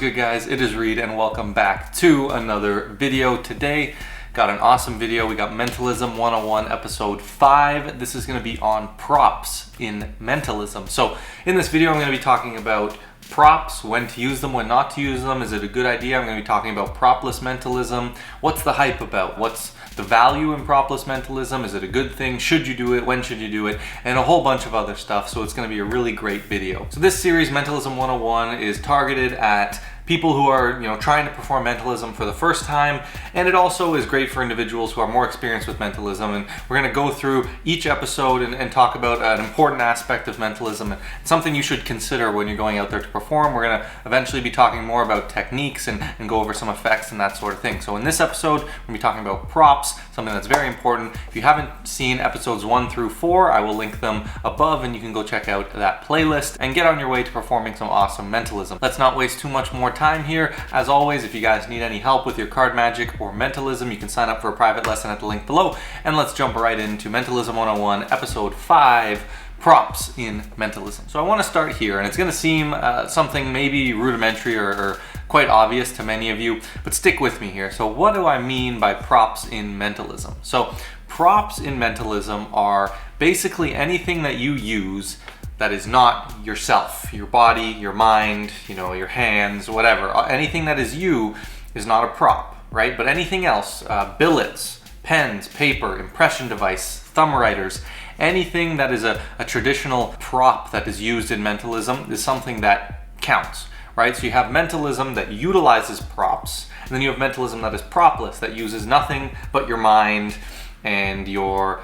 good, guys? It is Reed and welcome back to another video. Today got an awesome video. We got Mentalism 101 episode 5. This is going to be on props in mentalism. So in this video I'm going to be talking about props, when to use them, when not to use them. Is it a good idea? I'm going to be talking about propless mentalism. What's the hype about? What's the value in propless mentalism? Is it a good thing? Should you do it? When should you do it? And a whole bunch of other stuff. So it's going to be a really great video. So this series, Mentalism 101, is targeted at people who are, trying to perform mentalism for the first time, and it also is great for individuals who are more experienced with mentalism. And we're going to go through each episode and talk about an important aspect of mentalism and something you should consider when you're going out there to perform. We're going to eventually be talking more about techniques and go over some effects and that sort of thing. So in this episode, we're going to be talking about props, something that's very important. If you haven't seen episodes 1 through 4, I will link them above and you can go check out that playlist and get on your way to performing some awesome mentalism. Let's not waste too much more time here. As always, if you guys need any help with your card magic or mentalism, you can sign up for a private lesson at the link below. And let's jump right into Mentalism 101, episode 5, props in mentalism. So I want to start here, and it's going to seem something maybe rudimentary or quite obvious to many of you, but stick with me here. So what do I mean by props in mentalism? So props in mentalism are basically anything that you use that is not yourself, your body, your mind, your hands, whatever. Anything that is you is not a prop, right? But anything else, billets, pens, paper, impression device, thumb writers, anything that is a traditional prop that is used in mentalism is something that counts, right? So you have mentalism that utilizes props, and then you have mentalism that is propless, that uses nothing but your mind and your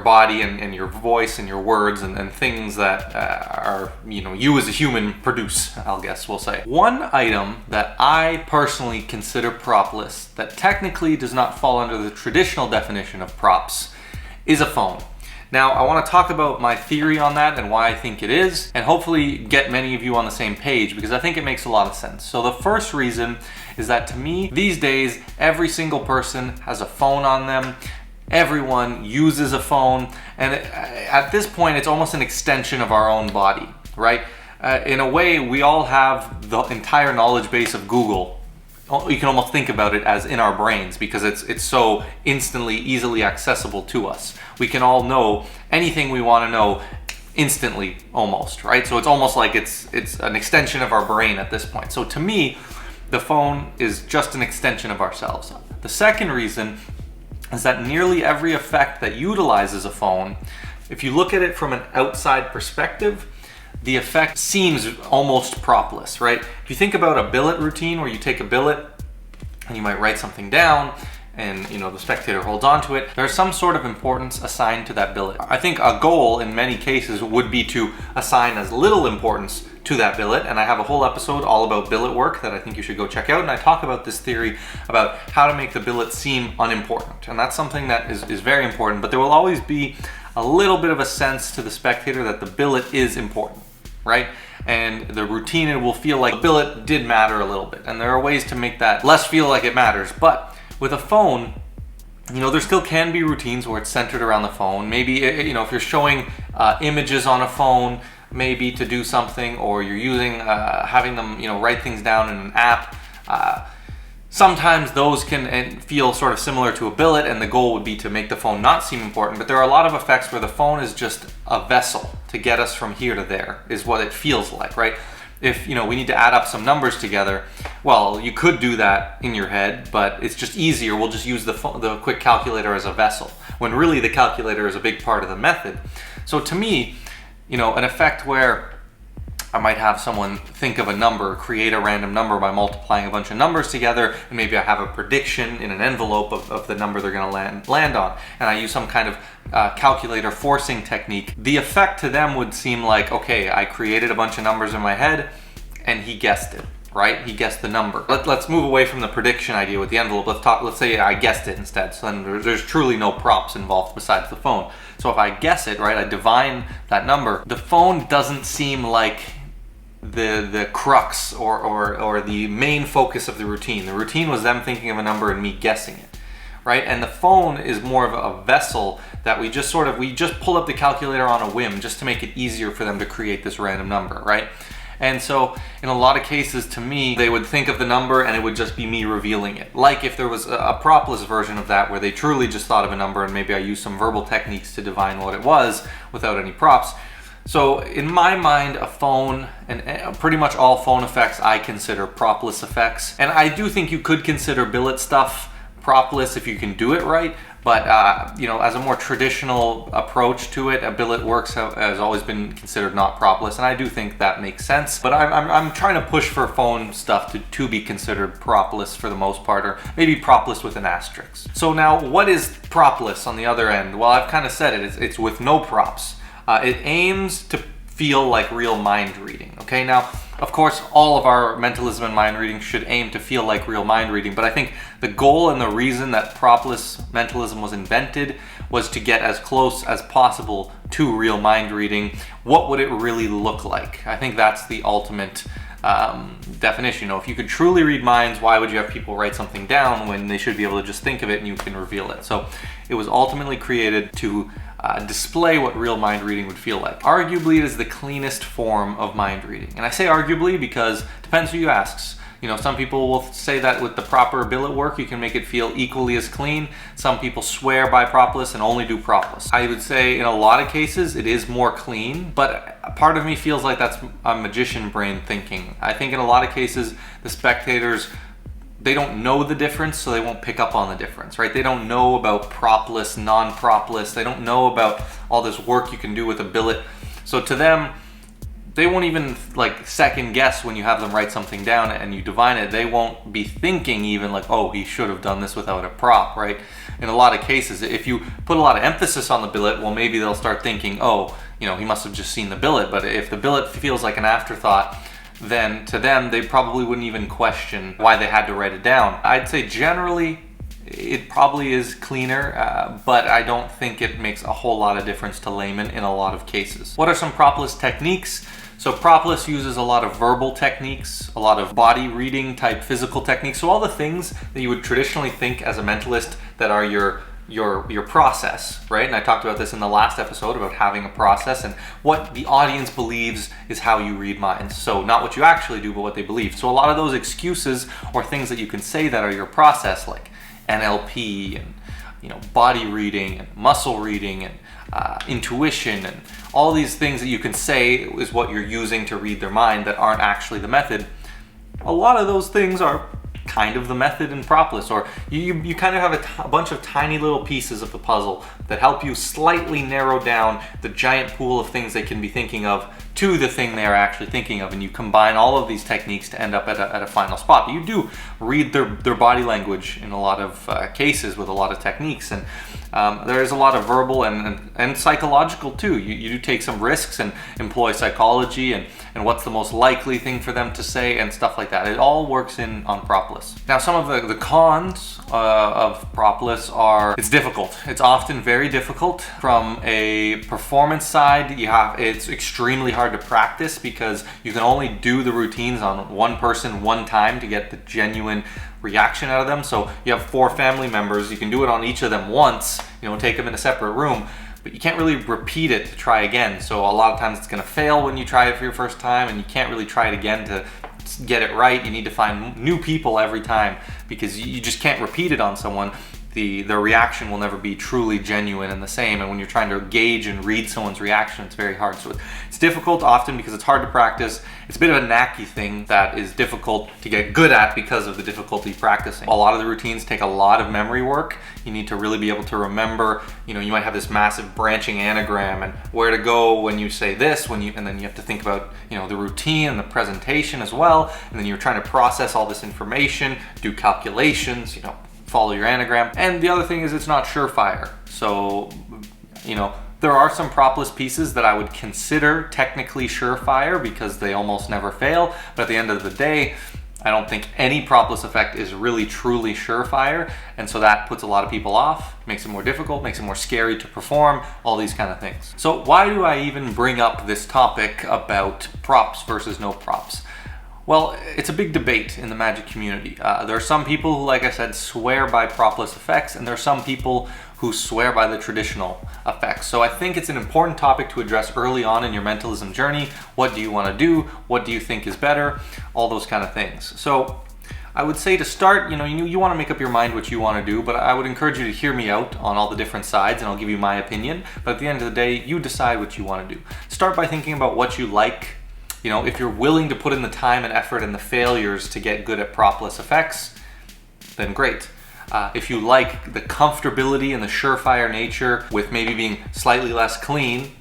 body and your voice and your words and things that are, you as a human produce, I'll guess we'll say. One item that I personally consider propless that technically does not fall under the traditional definition of props is a phone. Now, I want to talk about my theory on that and why I think it is, and hopefully get many of you on the same page, because I think it makes a lot of sense. So the first reason is that, to me, these days, every single person has a phone on them. Everyone uses a phone, and at this point it's almost an extension of our own body, right? In a way, we all have the entire knowledge base of Google. You can almost think about it as in our brains, because it's so instantly, easily accessible to us. We can all know anything we want to know instantly, almost, right? So it's almost like it's an extension of our brain at this point. So to me, the phone is just an extension of ourselves. The second reason is that nearly every effect that utilizes a phone, if you look at it from an outside perspective, the effect seems almost propless, right? If you think about a billet routine where you take a billet and you might write something down and the spectator holds on to it, there's some sort of importance assigned to that billet. I think a goal in many cases would be to assign as little importance to that billet, and I have a whole episode all about billet work that I think you should go check out, and I talk about this theory about how to make the billet seem unimportant, and that's something that is very important, but there will always be a little bit of a sense to the spectator that the billet is important, right? And the routine, it will feel like the billet did matter a little bit, and there are ways to make that less feel like it matters. But with a phone, there still can be routines where it's centered around the phone. Maybe, if you're showing images on a phone, maybe to do something, or you're using, having them, write things down in an app. Sometimes those can feel sort of similar to a billet, and the goal would be to make the phone not seem important. But there are a lot of effects where the phone is just a vessel to get us from here to there, is what it feels like, right? If, we need to add up some numbers together, well, you could do that in your head, but it's just easier. We'll just use the quick calculator as a vessel, when really the calculator is a big part of the method. So to me, an effect where I might have someone think of a number, create a random number by multiplying a bunch of numbers together, and maybe I have a prediction in an envelope of the number they're going to land on, and I use some kind of calculator forcing technique. The effect to them would seem like, okay, I created a bunch of numbers in my head, and he guessed it, right? He guessed the number. Let's move away from the prediction idea with the envelope. Let's say I guessed it instead, so then there's truly no props involved besides the phone. So if I guess it, right, I divine that number, the phone doesn't seem like the crux or the main focus of the routine. The routine was them thinking of a number and me guessing it, right? And the phone is more of a vessel that we just pull up the calculator on a whim just to make it easier for them to create this random number, right? And so in a lot of cases, to me, they would think of the number and it would just be me revealing it. Like if there was a propless version of that where they truly just thought of a number and maybe I used some verbal techniques to divine what it was without any props. So in my mind, a phone, and pretty much all phone effects I consider propless effects. And I do think you could consider billet stuff propless if you can do it right. But you know, as a more traditional approach to it, a billet works has always been considered not propless, and I do think that makes sense. But I'm trying to push for phone stuff to be considered propless for the most part, or maybe propless with an asterisk. So now, what is propless on the other end? Well, I've kind of said it. It's with no props. It aims to feel like real mind reading. Okay, now of course all of our mentalism and mind reading should aim to feel like real mind reading, but I think the goal and the reason that propless mentalism was invented was to get as close as possible to real mind reading. What would it really look like? I think that's the ultimate definition. You know, if you could truly read minds, why would you have people write something down when they should be able to just think of it and you can reveal it? So it was ultimately created to display what real mind reading would feel like. Arguably, it is the cleanest form of mind reading. And I say arguably because it depends who you ask. You know, some people will say that with the proper billet work, you can make it feel equally as clean. Some people swear by propless and only do propless. I would say in a lot of cases, it is more clean, but a part of me feels like that's a magician brain thinking. I think in a lot of cases, the spectators, they don't know the difference, so they won't pick up on the difference, right? They don't know about propless, non-propless. They don't know about all this work you can do with a billet. So to them, they won't even like second guess when you have them write something down and you divine it. They won't be thinking even like, oh, he should have done this without a prop, right? In a lot of cases, if you put a lot of emphasis on the billet, well, maybe they'll start thinking, oh, you know, he must have just seen the billet. But if the billet feels like an afterthought, then to them, they probably wouldn't even question why they had to write it down. I'd say generally, it probably is cleaner, but I don't think it makes a whole lot of difference to laymen in a lot of cases. What are some propless techniques? So propless uses a lot of verbal techniques, a lot of body reading type physical techniques. So all the things that you would traditionally think as a mentalist that are your process, right? And I talked about this in the last episode about having a process and what the audience believes is how you read minds. So not what you actually do, but what they believe. So a lot of those excuses or things that you can say that are your process, like NLP and, you know, body reading and muscle reading and intuition and all these things that you can say is what you're using to read their mind that aren't actually the method. A lot of those things are kind of the method in propless, or you kind of have a bunch of tiny little pieces of the puzzle that help you slightly narrow down the giant pool of things they can be thinking of to the thing they are actually thinking of, and you combine all of these techniques to end up at a final spot. But you do read their body language in a lot of cases with a lot of techniques, and there is a lot of verbal and psychological too. You do take some risks and employ psychology and what's the most likely thing for them to say and stuff like that. It all works in on propless. Now, some of the cons of propless are it's difficult. It's often very difficult from a performance side. It's extremely hard to practice because you can only do the routines on one person one time to get the genuine reaction out of them. So you have 4 family members, you can do it on each of them once, you know, take them in a separate room, but you can't really repeat it to try again. So a lot of times it's going to fail when you try it for your first time, and you can't really try it again to get it right. You need to find new people every time because you just can't repeat it on someone. The reaction will never be truly genuine and the same, and when you're trying to gauge and read someone's reaction, it's very hard. So it's difficult often because it's hard to practice. It's a bit of a knacky thing that is difficult to get good at because of the difficulty practicing. A lot of the routines take a lot of memory work. You need to really be able to remember, you know, you might have this massive branching anagram and where to go when you say this, and then you have to think about, you know, the routine and the presentation as well, and then you're trying to process all this information, do calculations, you know, follow your anagram. And the other thing is it's not surefire. So, you know, there are some propless pieces that I would consider technically surefire because they almost never fail. But at the end of the day, I don't think any propless effect is really truly surefire. And so that puts a lot of people off, makes it more difficult, makes it more scary to perform, all these kind of things. So why do I even bring up this topic about props versus no props? Well, it's a big debate in the magic community. There are some people who, like I said, swear by propless effects, and there are some people who swear by the traditional effects. So I think it's an important topic to address early on in your mentalism journey. What do you want to do? What do you think is better? All those kind of things. So I would say to start, you want to make up your mind what you want to do, but I would encourage you to hear me out on all the different sides, and I'll give you my opinion. But at the end of the day, you decide what you want to do. Start by thinking about what you like. If you're willing to put in the time and effort and the failures to get good at propless effects, then great. If you like the comfortability and the surefire nature with maybe being slightly less clean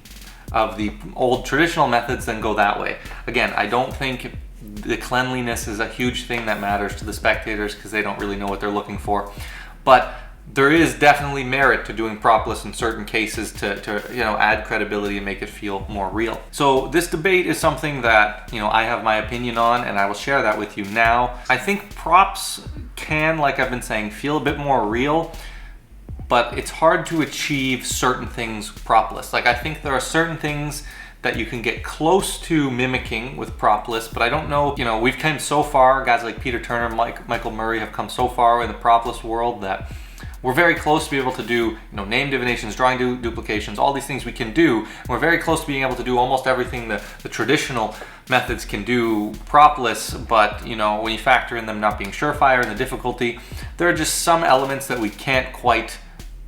of the old traditional methods, then go that way. Again, I don't think the cleanliness is a huge thing that matters to the spectators because they don't really know what they're looking for. But there is definitely merit to doing propless in certain cases to add credibility and make it feel more real. So this debate is something that I have my opinion on, and I will share that with you now. I think props can, like I've been saying, feel a bit more real, but it's hard to achieve certain things propless. Like, I think there are certain things that you can get close to mimicking with propless, but I don't know, we've come so far, guys like Peter Turner, Michael Murray have come so far in the propless world that we're very close to be able to do, name divinations, drawing duplications, all these things we can do. We're very close to being able to do almost everything the traditional methods can do propless, but when you factor in them not being surefire and the difficulty, there are just some elements that we can't quite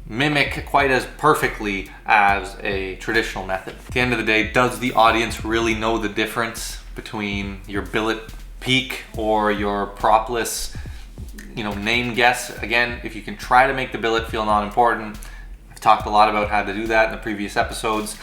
mimic quite as perfectly as a traditional method. At the end of the day, does the audience really know the difference between your billet peak or your propless name guess? Again, if you can try to make the billet feel non-important, I've talked a lot about how to do that in the previous episodes.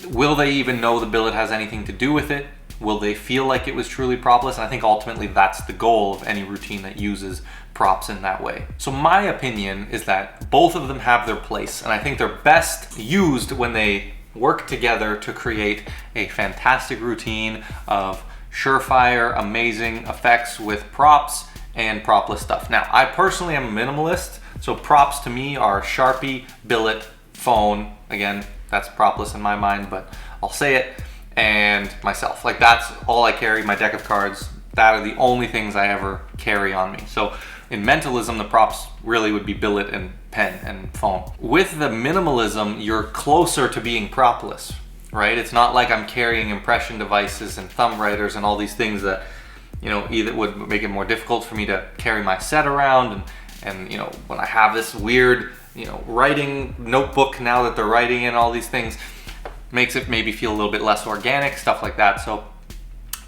Will they even know the billet has anything to do with it? Will they feel like it was truly propless? And I think ultimately that's the goal of any routine that uses props in that way. So my opinion is that both of them have their place, and I think they're best used when they work together to create a fantastic routine of surefire, amazing effects with props and propless stuff. Now, I personally am a minimalist, so props to me are Sharpie, billet, phone. Again, that's propless in my mind, but I'll say it, and myself. Like, that's all I carry, my deck of cards. That are the only things I ever carry on me. So in mentalism, the props really would be billet and pen and phone. With the minimalism, you're closer to being propless, right? It's not like I'm carrying impression devices and thumb writers and all these things that either would make it more difficult for me to carry my set around, and when I have this weird writing notebook now that they're writing in, all these things makes it maybe feel a little bit less organic, stuff like that. So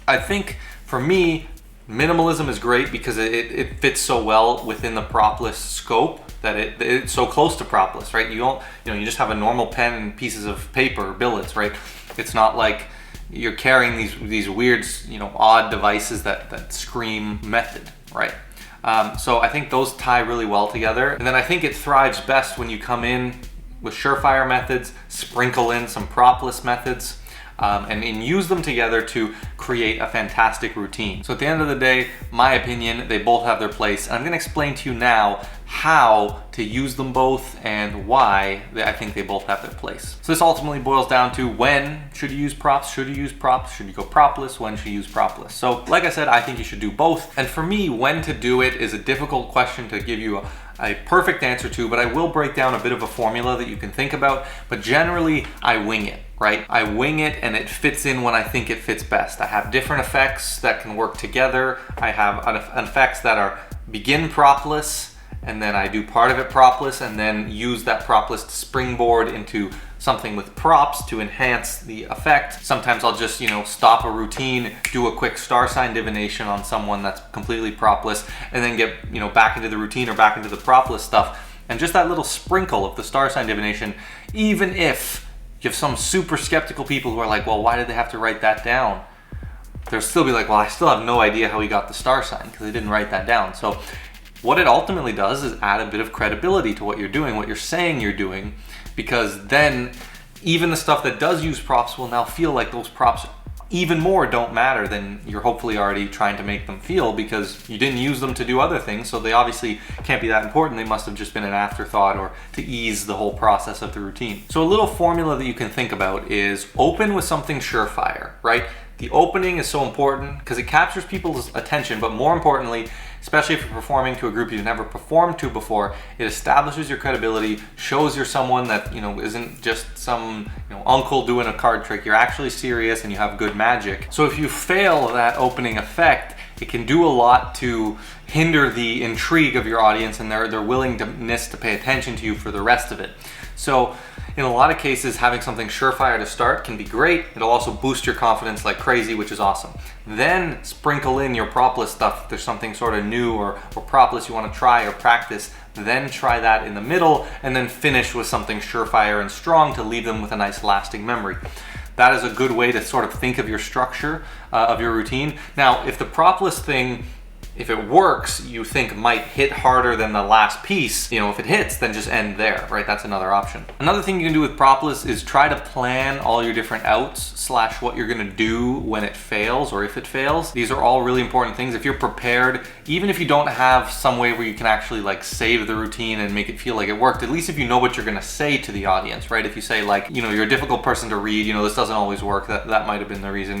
I think for me, minimalism is great because it fits so well within the propless scope that it's so close to propless, right? You just have a normal pen and pieces of paper, billets, right? It's not like you're carrying these weird, odd devices that scream method, right? So I think those tie really well together. And then I think it thrives best when you come in with surefire methods, sprinkle in some propless methods, and use them together to create a fantastic routine. So at the end of the day, my opinion, they both have their place. And I'm gonna explain to you now how to use them both and why I think they both have their place. So this ultimately boils down to when should you use props? Should you use props? Should you go propless? When should you use propless? So like I said, I think you should do both. And for me, when to do it is a difficult question to give you a perfect answer to, but I will break down a bit of a formula that you can think about. But generally, I wing it, right? I wing it and it fits in when I think it fits best. I have different effects that can work together. I have effects that are begin propless, and then I do part of it propless, and then use that propless to springboard into something with props to enhance the effect. Sometimes I'll just, stop a routine, do a quick star sign divination on someone that's completely propless, and then get, back into the routine or back into the propless stuff. And just that little sprinkle of the star sign divination, even if you have some super skeptical people who are like, well, why did they have to write that down? They'll still be like, well, I still have no idea how he got the star sign because they didn't write that down. So what it ultimately does is add a bit of credibility to what you're doing, what you're saying you're doing, because then even the stuff that does use props will now feel like those props even more don't matter than you're hopefully already trying to make them feel, because you didn't use them to do other things, so they obviously can't be that important. They must have just been an afterthought or to ease the whole process of the routine. So a little formula that you can think about is open with something surefire, right? The opening is so important because it captures people's attention, but more importantly, especially if you're performing to a group you've never performed to before. It establishes your credibility, shows you're someone that, isn't just some, uncle doing a card trick. You're actually serious and you have good magic. So if you fail that opening effect, it can do a lot to hinder the intrigue of your audience and their willingness to pay attention to you for the rest of it. So in a lot of cases, having something surefire to start can be great. It'll also boost your confidence like crazy, which is awesome. Then sprinkle in your propless stuff. If there's something sort of new or propless you want to try or practice, then try that in the middle, and then finish with something surefire and strong to leave them with a nice lasting memory. That is a good way to sort of think of your structure of your routine. Now, if the propless thing, if it works, you think might hit harder than the last piece, if it hits, then just end there, right? That's another option. Another thing you can do with propless is try to plan all your different outs / what you're gonna do when it fails or if it fails. These are all really important things. If you're prepared, even if you don't have some way where you can actually like save the routine and make it feel like it worked, at least if you know what you're gonna say to the audience, right? If you say like, you're a difficult person to read, this doesn't always work, that might have been the reason,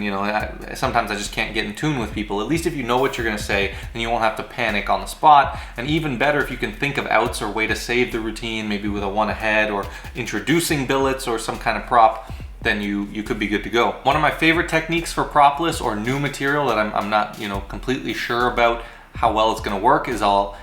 sometimes I just can't get in tune with people. At least if you know what you're gonna say, and you won't have to panic on the spot. And even better if you can think of outs or way to save the routine, maybe with a one ahead or introducing billets or some kind of prop, then you could be good to go. One of my favorite techniques for propless or new material that I'm not completely sure about how well it's going to work is I'll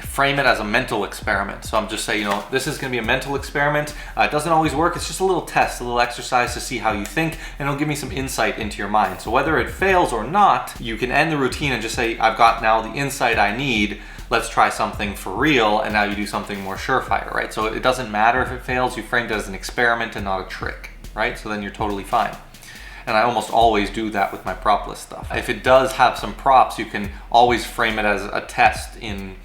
frame it as a mental experiment. So I'm just saying, this is going to be a mental experiment. It doesn't always work. It's just a little test, a little exercise to see how you think, and it'll give me some insight into your mind. So whether it fails or not, you can end the routine and just say, I've got now the insight I need. Let's try something for real. And now you do something more surefire, right? So it doesn't matter if it fails. You framed it as an experiment and not a trick, right? So then you're totally fine. And I almost always do that with my propless stuff. If it does have some props, you can always frame it as a test in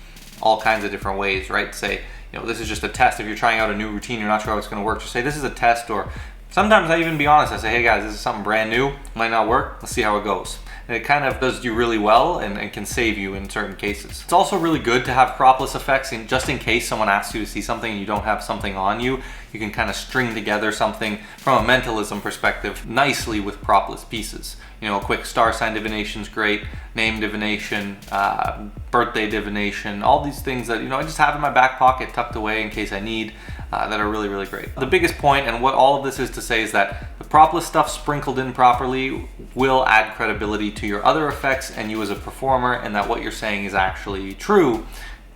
all kinds of different ways, right? Say, this is just a test. If you're trying out a new routine, you're not sure how it's going to work, just say this is a test. Or sometimes I even be honest. I say, hey guys, this is something brand new. Might not work. Let's see how it goes. And it kind of does you really well and can save you in certain cases. It's also really good to have propless effects just in case someone asks you to see something and you don't have something on you. You can kind of string together something from a mentalism perspective nicely with propless pieces. A quick star sign divination is great, name divination, birthday divination, all these things that I just have in my back pocket tucked away in case I need, that are really, really great. The biggest point, and what all of this is to say, is that the propless stuff sprinkled in properly will add credibility to your other effects and you as a performer, and that what you're saying is actually true,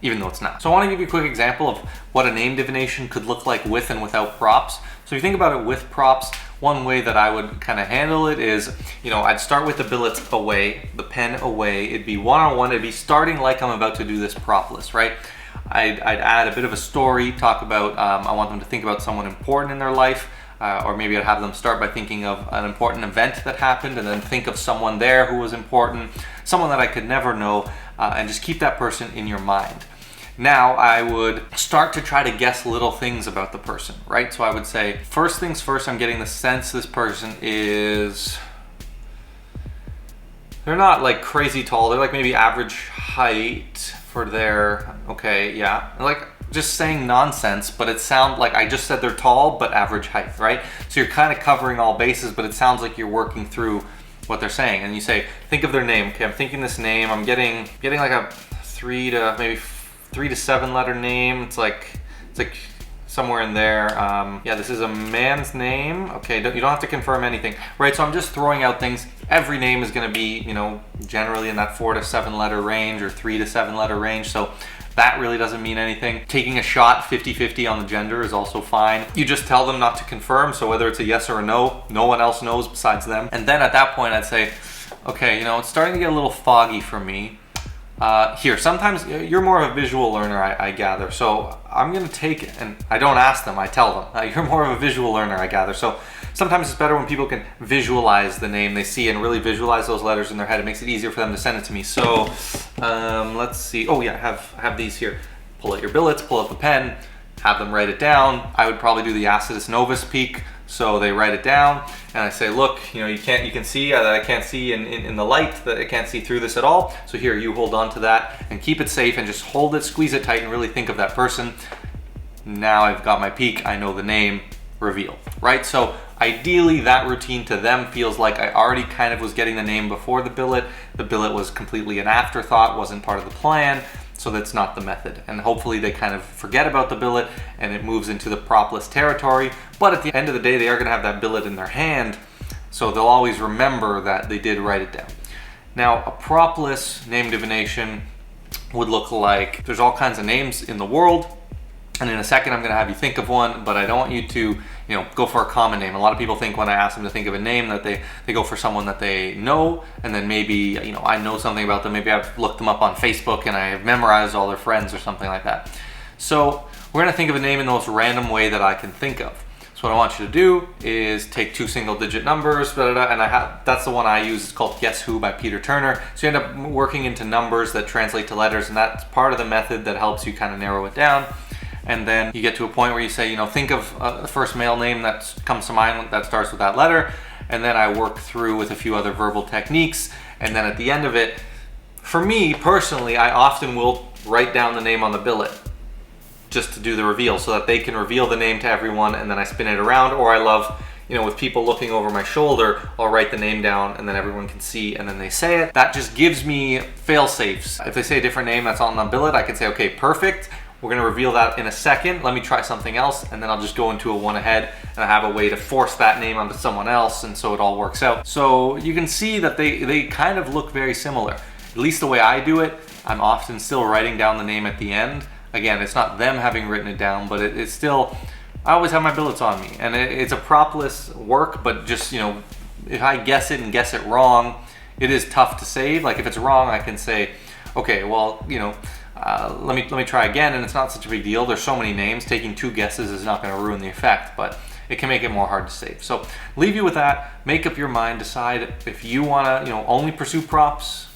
even though it's not. So I want to give you a quick example of what a name divination could look like with and without props. So if you think about it with props, one way that I would kind of handle it is, I'd start with the billets away, the pen away. It'd be one-on-one. It'd be starting like I'm about to do this propless, right? I'd add a bit of a story, talk about, I want them to think about someone important in their life, or maybe I'd have them start by thinking of an important event that happened and then think of someone there who was important, someone that I could never know, and just keep that person in your mind. Now I would start to try to guess little things about the person, right? So I would say, first things first, I'm getting the sense this person is, they're not like crazy tall. They're like maybe average height for their, okay, yeah. Like just saying nonsense, but it sounds like I just said they're tall, but average height, right? So you're kind of covering all bases, but it sounds like you're working through what they're saying. And you say, think of their name. Okay, I'm thinking this name. I'm getting like a 3 to 7 letter name. It's like somewhere in there. Yeah, this is a man's name. Okay, you don't have to confirm anything, right? So I'm just throwing out things. Every name is going to be, generally in that 4 to 7 letter range or 3 to 7 letter range. So that really doesn't mean anything. Taking a shot 50-50 on the gender is also fine. You just tell them not to confirm. So whether it's a yes or a no, no one else knows besides them. And then at that point I'd say, okay, it's starting to get a little foggy for me. Here, sometimes you're more of a visual learner, I gather. So I'm going to take, and I don't ask them, I tell them. You're more of a visual learner, I gather. So sometimes it's better when people can visualize the name they see and really visualize those letters in their head. It makes it easier for them to send it to me. So let's see. Oh yeah, have these here. Pull out your billets, pull out the pen, have them write it down. I would probably do the Acidus Novus peak. So they write it down and I say, look, you can see that I can't see in the light, that I can't see through this at all. So here, you hold on to that and keep it safe and just hold it, squeeze it tight and really think of that person. Now I've got my peak, I know the name, reveal, right? So ideally that routine to them feels like I already kind of was getting the name before the billet. The billet was completely an afterthought, wasn't part of the plan. So that's not the method. And hopefully they kind of forget about the billet and it moves into the propless territory. But at the end of the day, they are gonna have that billet in their hand. So they'll always remember that they did write it down. Now, a propless name divination would look like, there's all kinds of names in the world. And in a second, I'm gonna have you think of one, but I don't want you to, go for a common name. A lot of people think when I ask them to think of a name that they go for someone that they know, and then maybe, I know something about them. Maybe I've looked them up on Facebook and I have memorized all their friends or something like that. So we're gonna think of a name in the most random way that I can think of. So what I want you to do is take 2 single-digit numbers, and that's the one I use. It's called Guess Who by Peter Turner. So you end up working into numbers that translate to letters, and that's part of the method that helps you kind of narrow it down. And then you get to a point where you say, think of the first male name that comes to mind that starts with that letter. And then I work through with a few other verbal techniques. And then at the end of it, for me personally, I often will write down the name on the billet just to do the reveal so that they can reveal the name to everyone, and then I spin it around. Or I love, with people looking over my shoulder, I'll write the name down and then everyone can see and then they say it. That just gives me fail safes. If they say a different name that's on the billet, I can say, okay, perfect. We're gonna reveal that in a second. Let me try something else, and then I'll just go into a one ahead, and I have a way to force that name onto someone else, and so it all works out. So you can see that they kind of look very similar. At least the way I do it, I'm often still writing down the name at the end. Again, it's not them having written it down, but it's still, I always have my billets on me, and it's a propless work, but just, if I guess it and guess it wrong, it is tough to save. Like if it's wrong, I can say, okay, well, let me try again, and it's not such a big deal. There's so many names. Taking 2 guesses is not going to ruin the effect, but it can make it more hard to save. So leave you with that. Make up your mind. Decide if you want to, only pursue props,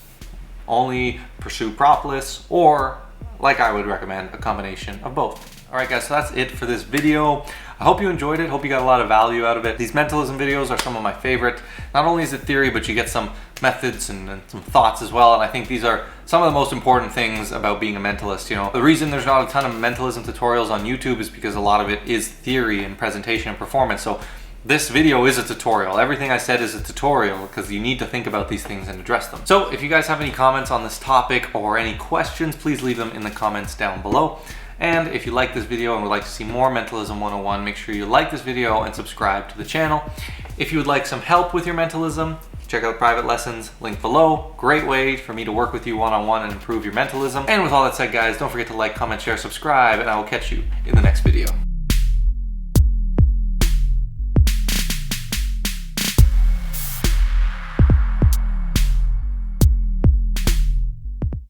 only pursue propless, or like I would recommend, a combination of both. All right, guys. So that's it for this video. I hope you enjoyed it. Hope you got a lot of value out of it. These mentalism videos are some of my favorite. Not only is it theory, but you get some methods and some thoughts as well. And I think these are some of the most important things about being a mentalist. The reason there's not a ton of mentalism tutorials on YouTube is because a lot of it is theory and presentation and performance. So this video is a tutorial. Everything I said is a tutorial because you need to think about these things and address them. So if you guys have any comments on this topic or any questions, please leave them in the comments down below. And if you like this video and would like to see more Mentalism 101, make sure you like this video and subscribe to the channel. If you would like some help with your mentalism, check out private lessons, link below. Great way for me to work with you one-on-one and improve your mentalism. And with all that said, guys, don't forget to like, comment, share, subscribe, and I will catch you in the next video.